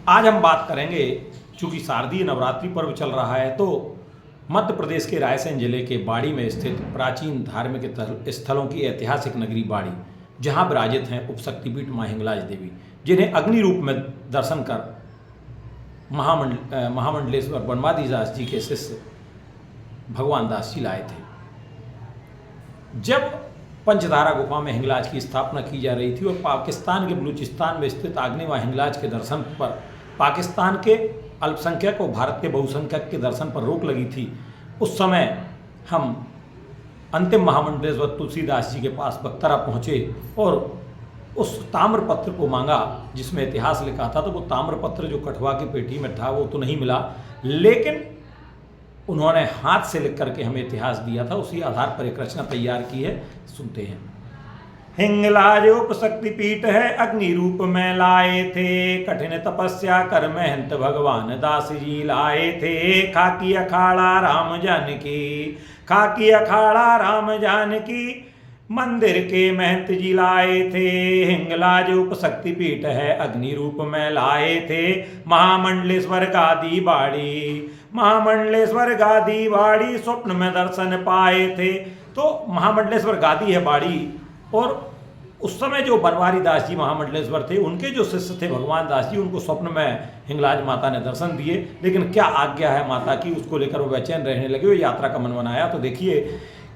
आज हम बात करेंगे, चूंकि शारदीय नवरात्रि पर्व चल रहा है, तो मध्य प्रदेश के रायसेन जिले के बाड़ी में स्थित प्राचीन धार्मिक स्थलों की ऐतिहासिक नगरी बाड़ी, जहां विराजित हैं उपशक्तिपीठ मां हिंगलाज देवी, जिन्हें अग्नि रूप में दर्शन कर महामंडलेश्वर बनवारी दास जी के शिष्य भगवान दास जी लाए थे। जब पंचधारा गुफा में हिंगलाज की स्थापना की जा रही थी और पाकिस्तान के बलूचिस्तान में स्थित आग्नेय मां हिंगलाज के दर्शन पर पाकिस्तान के अल्पसंख्यक और भारत के बहुसंख्यक के दर्शन पर रोक लगी थी, उस समय हम अंतिम महामंडलेश्वर तुलसीदास जी के पास बख्तरा पहुँचे और उस ताम्रपत्र को मांगा जिसमें इतिहास लिखा था। तो वो ताम्रपत्र जो कठवा की पेटी में था वो तो नहीं मिला, लेकिन उन्होंने हाथ से लिख करके हमें इतिहास दिया था। उसी आधार पर एक रचना तैयार की है, सुनते हैं। हिंगलाज उपशक्तिपीठ है, अग्नि रूप में लाए थे, कठिन तपस्या कर महंत भगवान दास जी लाए थे। खाकी अखाड़ा राम जानकी, खाकी अखाड़ा राम जानकी, मंदिर के महंत जी लाए थे। हिंगलाज उपशक्तिपीठ है, अग्नि रूप में लाए थे। महामंडलेश्वर गादी बाड़ी, महामंडलेश्वर गादी बाड़ी, स्वप्न में दर्शन पाए थे। तो महामंडलेश्वर गादी है बाड़ी, और उस समय जो बनवारी दास जी महामंडलेश्वर थे, उनके जो शिष्य थे भगवान दास जी, उनको स्वप्न में हिंगलाज माता ने दर्शन दिए। लेकिन क्या आज्ञा है माता की, उसको लेकर वो बेचैन रहने लगे, वो यात्रा का मन बनाया। तो देखिए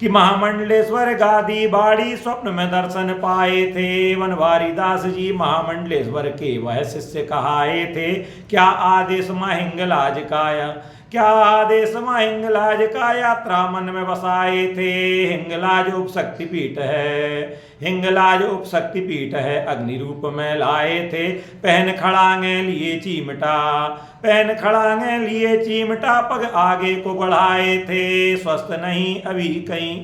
कि महामंडलेश्वर गादी बाड़ी, स्वप्न में दर्शन पाए थे। बनवारी दास जी महामंडलेश्वर के वह शिष्य कहाए थे। क्या आदेश मां हिंगलाज काया, क्या आदेश मां हिंगलाज का, यात्रा मन में बसाए थे। हिंगलाज उपशक्तिपीठ है, हिंगलाज उपशक्तिपीठ है, अग्नि रूप में लाए थे। पहन खड़ांगे लिए चिमटा, पहन खड़ांगे लिए चिमटा, पग आगे को बढ़ाए थे। स्वस्थ नहीं अभी कहीं।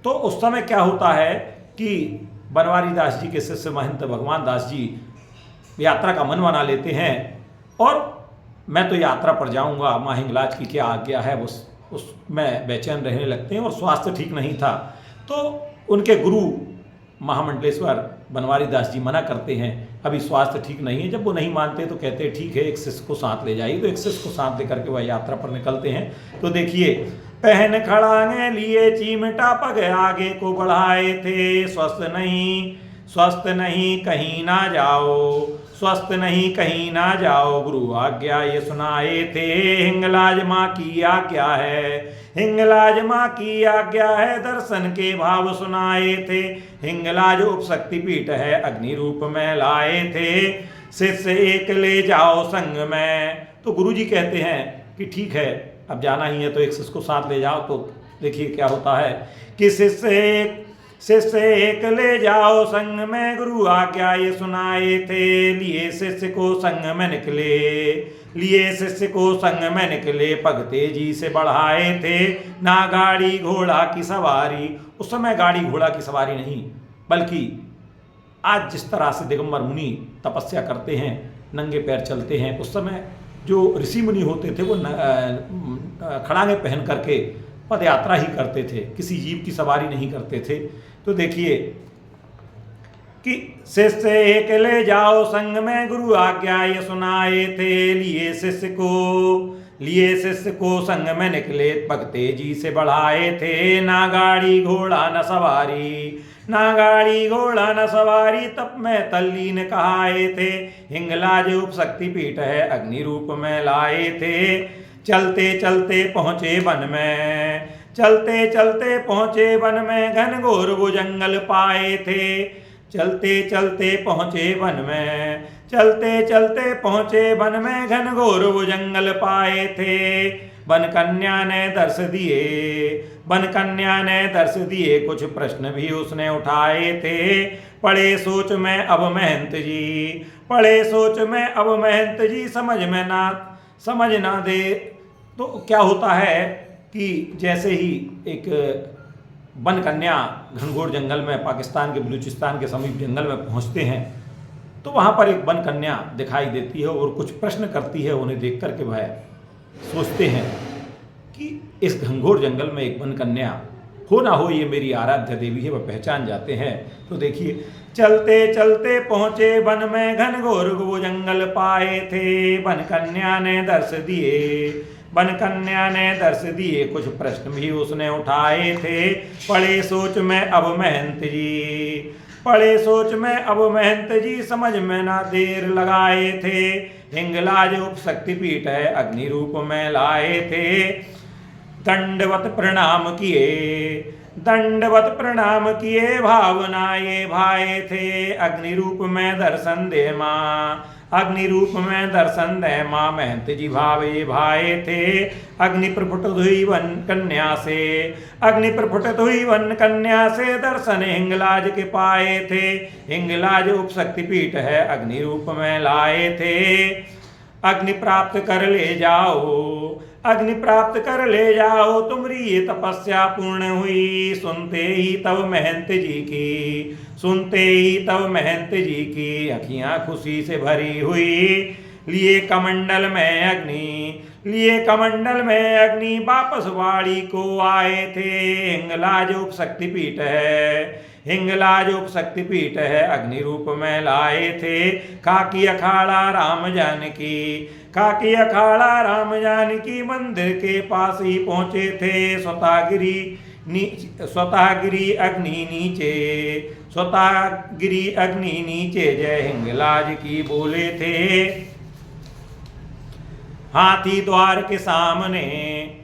तो उस समय क्या होता है कि बनवारी दास जी के शिष्य महंत भगवान दास जी यात्रा का मन बना लेते हैं और मैं तो यात्रा पर जाऊंगा, मां हिंगलाज की क्या आज्ञा है, उसमें बेचैन रहने लगते हैं और स्वास्थ्य ठीक नहीं था। तो उनके गुरु महामंडलेश्वर बनवारी दास जी मना करते हैं, अभी स्वास्थ्य ठीक नहीं है। जब वो नहीं मानते तो कहते हैं ठीक है, एक शिष्य को साथ ले जाइए। तो एक शिष्य को साथ लेकर के वह यात्रा पर निकलते हैं। तो देखिए, पहन खड़ांगे लिए चिमटा, पग आगे को बढ़ाए थे। स्वस्थ नहीं कहीं ना जाओ, स्वस्थ नहीं कहीं ना जाओ, गुरु आज्ञा ये सुनाए थे। हिंगलाज मां की आज्ञा है, हिंगलाज मां की आज्ञा है, दर्शन के भाव सुनाए थे। हिंगलाज उपशक्तिपीठ है, अग्नि रूप में लाए थे। शिष्य एक ले जाओ संग में। तो गुरु जी कहते हैं कि ठीक है, अब जाना ही है तो एक शिष्य को साथ ले जाओ। तो देखिए क्या होता है कि शिष्य एक ले जाओ संग में, गुरु आज्ञा ये सुनाए थे। लिए शिष्य को संग में निकले, लिए शिष्य को संग में निकले, पग तेजी से बढ़ाए थे। ना गाड़ी घोड़ा की सवारी, उस समय गाड़ी घोड़ा की सवारी नहीं, बल्कि आज जिस तरह से दिगंबर मुनि तपस्या करते हैं, नंगे पैर चलते हैं, उस समय जो ऋषि मुनि होते थे वो खड़ांगे पहन करके पद यात्रा ही करते थे, किसी जीव की सवारी नहीं करते थे। तो देखिए कि शिष्य एक ले जाओ संग में, गुरु आज्ञा ये सुनाए थे। लिए शिष्य को संग में निकले, पग तेजी से बढ़ाए थे। ना गाड़ी घोड़ा न सवारी, ना गाड़ी घोड़ा न सवारी, तप में तल्लीन कहाए थे। हिंगलाज उपशक्तिपीठ है, अग्नि रूप में लाए थे। चलते चलते पहुँचे वन में, चलते चलते पहुँचे वन में, घनघोर वो जंगल पाए थे। चलते चलते पहुँचे वन में, चलते चलते पहुँचे वन में, घनघोर वो जंगल पाए थे। वन कन्या ने दर्श दिए, वन कन्या ने दर्श दिए, कुछ प्रश्न भी उसने उठाए थे। पड़े सोच में अब महंत जी, पड़े सोच में अब महंत जी, समझ ना दे। तो क्या होता है कि जैसे ही एक वन कन्या घनघोर जंगल में, पाकिस्तान के बलूचिस्तान के समीप जंगल में पहुंचते हैं, तो वहां पर एक वन कन्या दिखाई देती है और कुछ प्रश्न करती है। उन्हें देख करके वह सोचते हैं कि इस घनघोर जंगल में एक वन कन्या हो ना हो ये मेरी आराध्य देवी है, वह पहचान जाते हैं। तो देखिए, चलते चलते पहुंचे वन में, घनघोर वो जंगल पाए थे। वन कन्या ने दर्श दिए, वन कन्या ने दर्श दिए, कुछ प्रश्न भी उसने उठाए थे। पड़े सोच में अब महंत जी, पड़े सोच में अब महंत जी, समझ में ना देर लगाए थे। हिंगलाज उपशक्तिपीठ है अग्नि रूप में लाए थे। दंडवत प्रणाम किए, दंडवत प्रणाम किए, भावना ये भाए थे। अग्नि रूप में दर्शन दे माँ, अग्नि रूप में दर्शन दे माँ, महंत जी भावे भाए थे। अग्नि प्रफुटित हुई वन कन्या से, अग्नि प्रफुटित हुई वन कन्या से, दर्शन हिंगलाज के पाए थे। हिंगलाज उपशक्तिपीठ है अग्नि रूप में लाए थे। अग्नि प्राप्त कर ले जाओ, अग्नि प्राप्त कर ले जाओ, तुम्हारी ये तपस्या पूर्ण हुई। सुनते ही तब महंत जी की, सुनते ही तब महंत जी की अखियां खुशी से भरी हुई। लिए कमंडल में अग्नि, लिए कमंडल में अग्नि, वापस वाड़ी को आए थे। हिंगलाज उपशक्तिपीठ है, हिंगलाज उपशक्तिपीठ है अग्नि रूप में लाए थे। काकी अखाड़ा राम जानकी, काकी अखाड़ा राम जानकी, मंदिर के पास ही पहुंचे थे। स्वतः गिरी अग्नि नीचे, स्वतः गिरी अग्नि नीचे, जय हिंगलाज की बोले थे। हाथी द्वार के सामने,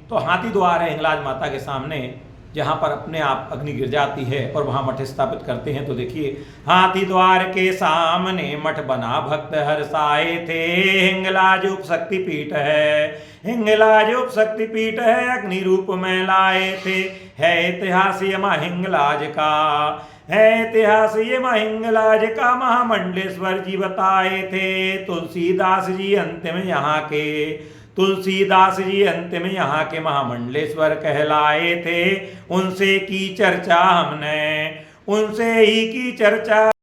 तो हाथी द्वार है हिंगलाज माता के सामने, जहाँ पर अपने आप अग्नि गिर जाती है और वहाँ मठ स्थापित करते हैं। तो देखिए, हाथी द्वार के सामने मठ बना, भक्त हर्षाए थे। हिंगलाज उपशक्तिपीठ है, हिंगलाज उपशक्तिपीठ है अग्नि रूप में लाए थे। है इतिहास ये माँ हिंगलाज का, है इतिहास ये माँ हिंगलाज का, महामंडलेश्वर जी बताए थे। तुलसीदास जी अंतिम यहाँ के, तुलसीदास जी अंतिम यहाँ के महामंडलेश्वर कहलाए थे। उनसे की चर्चा हमने, उनसे ही की चर्चा